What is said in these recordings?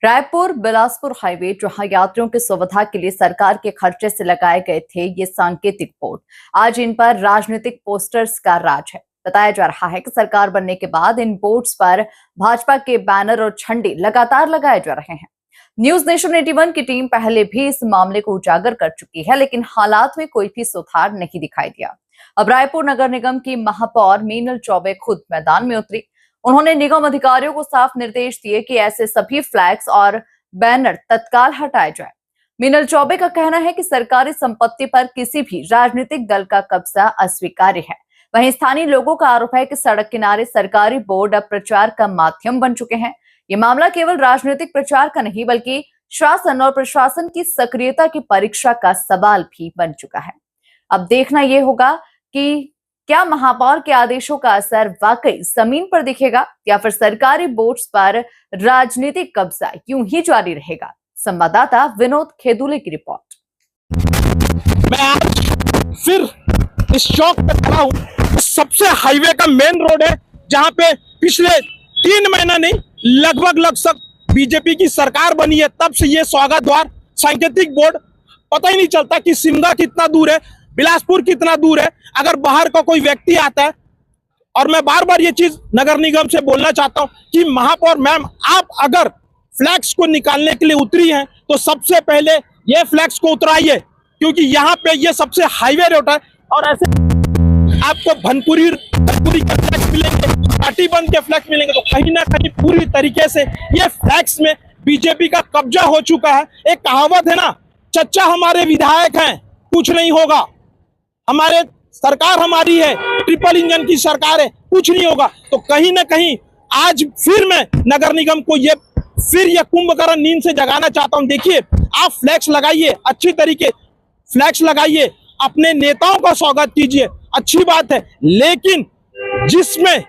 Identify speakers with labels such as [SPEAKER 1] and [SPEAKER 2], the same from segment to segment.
[SPEAKER 1] Raipur Bilaspur highway, जहां यात्रियों की सुविधा के लिए सरकार के खर्चे से लगाए गए थे ये सांकेतिक बोर्ड, आज इन पर राजनीतिक पोस्टर्स का राज है। बताया जा रहा है कि सरकार बनने के बाद इन बोर्ड्स पर भाजपा के बैनर और झंडे लगातार लगाए जा रहे हैं। न्यूज नेशन 81 की टीम पहले भी इस मामले को उजागर कर चुकी है, लेकिन हालात में कोई भी सुधार नहीं दिखाई दिया। अब रायपुर नगर निगम की महापौर मीनल चौबे खुद मैदान में उतरी। उन्होंने निगम अधिकारियों को साफ निर्देश दिए कि ऐसे सभी फ्लैग्स और बैनर तत्काल हटाए जाए। मीनल चौबे का कहना है कि सरकारी संपत्ति पर किसी भी राजनीतिक दल का कब्जा अस्वीकार्य है। वहीं स्थानीय लोगों का आरोप है कि सड़क किनारे सरकारी बोर्ड अब प्रचार का माध्यम बन चुके हैं। ये मामला केवल राजनीतिक प्रचार का नहीं, बल्कि शासन और प्रशासन की सक्रियता की परीक्षा का सवाल भी बन चुका है। अब देखना यह होगा कि क्या महापौर के आदेशों का असर वाकई जमीन पर दिखेगा या फिर सरकारी बोर्ड्स पर राजनीतिक कब्जा यूं ही जारी रहेगा। संवाददाता विनोद खेदुले की रिपोर्ट।
[SPEAKER 2] मैं आज फिर इस चौक पे खड़ा हूँ। सबसे हाईवे का मेन रोड है, जहाँ पे पिछले 3 महीना नहीं, लगभग बीजेपी की सरकार बनी है, तब से ये स्वागत द्वार सांकेतिक बोर्ड, पता ही नहीं चलता कि सिमगा कितना दूर है, बिलासपुर कितना दूर है। अगर बाहर का कोई व्यक्ति आता है, और मैं बार बार ये चीज नगर निगम से बोलना चाहता हूँ कि महापौर मैम, आप अगर फ्लैग्स को निकालने के लिए उतरी हैं तो सबसे पहले ये फ्लैग्स को उतराइए, क्योंकि यहाँ पे ये सबसे हाईवे रोड है। और ऐसे आपको भनपुरी के फ्लैग्स मिलेंगे, पार्टीबंद के फ्लैग्स मिलेंगे, तो कहीं ना कहीं पूरी तरीके से ये फ्लैग्स में बीजेपी का कब्जा हो चुका है। एक कहावत है ना, चच्चा हमारे विधायक हैं, कुछ नहीं होगा, हमारे सरकार हमारी है, ट्रिपल इंजन की सरकार है, कुछ नहीं होगा। तो कहीं ना कहीं आज फिर मैं नगर निगम को ये कुंभकर्ण नींद से जगाना चाहता हूं। देखिए, आप फ्लैक्स लगाइए, अच्छी तरीके फ्लैक्स लगाइए, अपने नेताओं का स्वागत कीजिए, अच्छी बात है, लेकिन जिसमें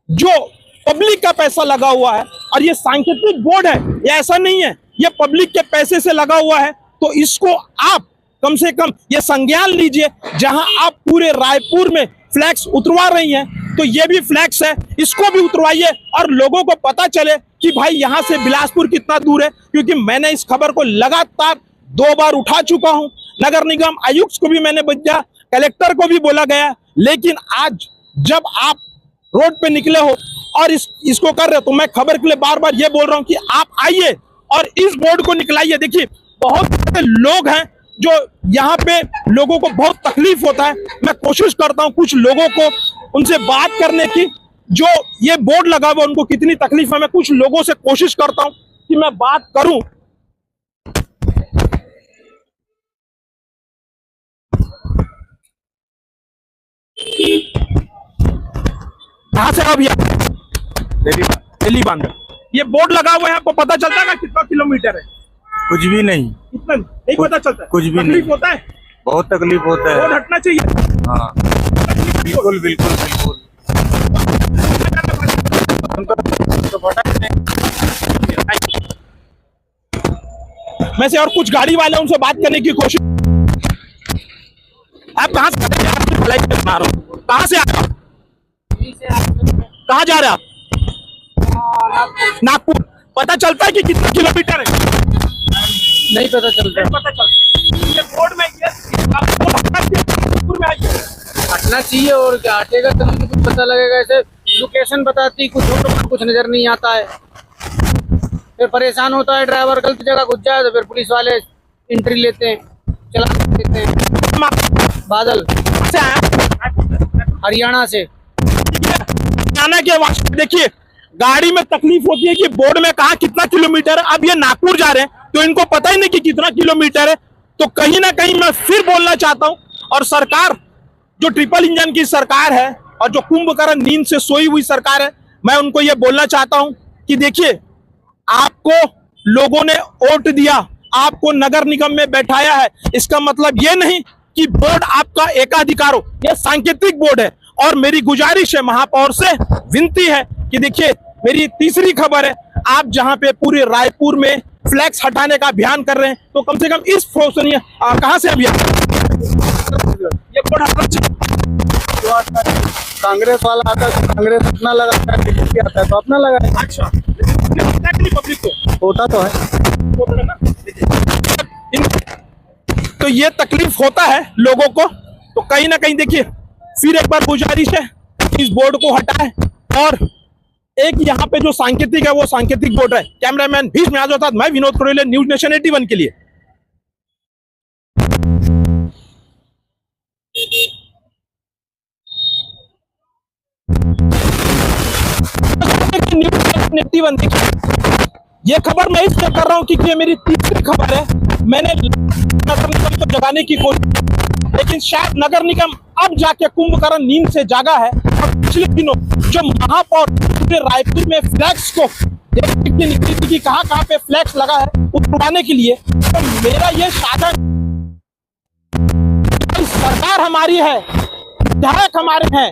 [SPEAKER 2] जो पब्लिक का पैसा लगा हुआ है, और ये सांकेतिक बोर्ड है, ये ऐसा नहीं है, ये पब्लिक के पैसे से लगा हुआ है, तो इसको आप कम से कम ये संज्ञान लीजिए। जहां आप पूरे रायपुर में फ्लैग्स उतरवा रही हैं, तो ये भी फ्लैग्स है, इसको भी उतरवाइए और लोगों को पता चले कि भाई यहां से बिलासपुर कितना दूर है। क्योंकि मैंने इस खबर को लगातार 2 बार उठा चुका हूं, नगर निगम आयुक्त को भी मैंने भेजा, कलेक्टर को भी बोला गया, लेकिन आज जब आप रोड पे निकले हो और इसको कर रहे हो, तो मैं खबर के लिए बार बार ये बोल रहा हूं कि आप आइए और इस बोर्ड को निकलाइए। देखिए, बहुत सारे लोग हैं जो यहाँ पे लोगों को बहुत तकलीफ होता है। मैं कोशिश करता हूँ कुछ लोगों को उनसे बात करने की, जो ये बोर्ड लगा हुआ उनको कितनी तकलीफ है। मैं कुछ लोगों से कोशिश करता हूँ कि मैं बात करूं। कहां से आप? दिल्ली बांधर। ये बोर्ड लगा हुआ है, आपको पता चलता है कितना किलोमीटर है?
[SPEAKER 3] कुछ भी नहीं,
[SPEAKER 2] कितना नहीं पता चलता,
[SPEAKER 3] कुछ भी नहीं
[SPEAKER 2] होता है,
[SPEAKER 3] बहुत तकलीफ होता है।
[SPEAKER 2] बोर्ड हटना चाहिए। हाँ,
[SPEAKER 3] बिल्कुल बिल्कुल बिल्कुल।
[SPEAKER 2] मैं से और कुछ गाड़ी वाले उनसे बात करने की कोशिश। आप कहाँ से बना रहे हो? कहाँ से आ रहे हो? कहाँ जा रहे हैं आप? नागपुर। पता चलता है कि कितना किलोमीटर है?
[SPEAKER 4] नहीं पता चलता।
[SPEAKER 2] ये बोर्ड में
[SPEAKER 4] हटना चाहिए, और क्या हटेगा तो कुछ पता लगेगा। ऐसे लोकेशन बताती कुछ हो तो कुछ नजर नहीं आता है, फिर परेशान होता है ड्राइवर। गलत जगह घुस जाए तो फिर पुलिस वाले एंट्री लेते हैं, चला देते हैं। बादल हरियाणा से।
[SPEAKER 2] हरियाणा के वास्ते देखिए, गाड़ी में तकलीफ होती है कि बोर्ड में कहा कितना किलोमीटर है। अब ये नागपुर जा रहे हैं तो इनको पता ही नहीं कि कितना किलोमीटर है। तो कहीं ना कहीं मैं फिर बोलना चाहता हूं, और सरकार जो ट्रिपल इंजन की सरकार है और जो कुंभकर्ण नींद से सोई हुई सरकार है, मैं उनको ये बोलना चाहता हूं कि देखिए, आपको लोगों ने वोट दिया, आपको नगर निगम में बैठाया है, इसका मतलब ये नहीं कि बोर्ड आपका एकाधिकार हो। यह सांकेतिक बोर्ड है। और मेरी गुजारिश है, महापौर से विनती है कि देखिए, मेरी तीसरी खबर है, आप जहां पे पूरे रायपुर में फ्लैक्स हटाने का अभियान कर रहे हैं, तो कम से कम इस प्रोसेस कहां से अभियान? ये बोर्ड हटाना चाहिए।
[SPEAKER 4] कांग्रेस वाला आता है, कांग्रेस अपना लगाता है, बीजेपी आता है तो अपना लगाए।
[SPEAKER 2] अच्छा, होता है कि नहीं पब्लिक को?
[SPEAKER 3] होता तो है।
[SPEAKER 2] होता है ना? तो ये तकलीफ होता है लोगों को। तो कहीं ना कहीं देखिए, फिर एक बार गुजारिश है कि इस बोर्ड को हटाएं और एक यहाँ पे जो सांकेतिक है वो सांकेतिक बोर्ड है। कैमरामैन भीष्म यादव साथ मैं विनोद कोरेले, न्यूज नेशन 81 के लिए। ये खबर मैं इसलिए कर रहा हूँ क्योंकि ये मेरी तीसरी खबर है। मैंने नगर निगम को जगाने की कोशिश, लेकिन शायद नगर निगम अब जाके कुंभकर्ण नींद से जागा है। और पिछले दिनों जो महापौर पूरे रायपुर में फ्लैक्स को देखने के लिए निकली थी कि कहाँ पे फ्लैक्स लगा है उड़ाने के लिए, तो मेरा ये साझा, सरकार हमारी है, विधायक हमारे हैं,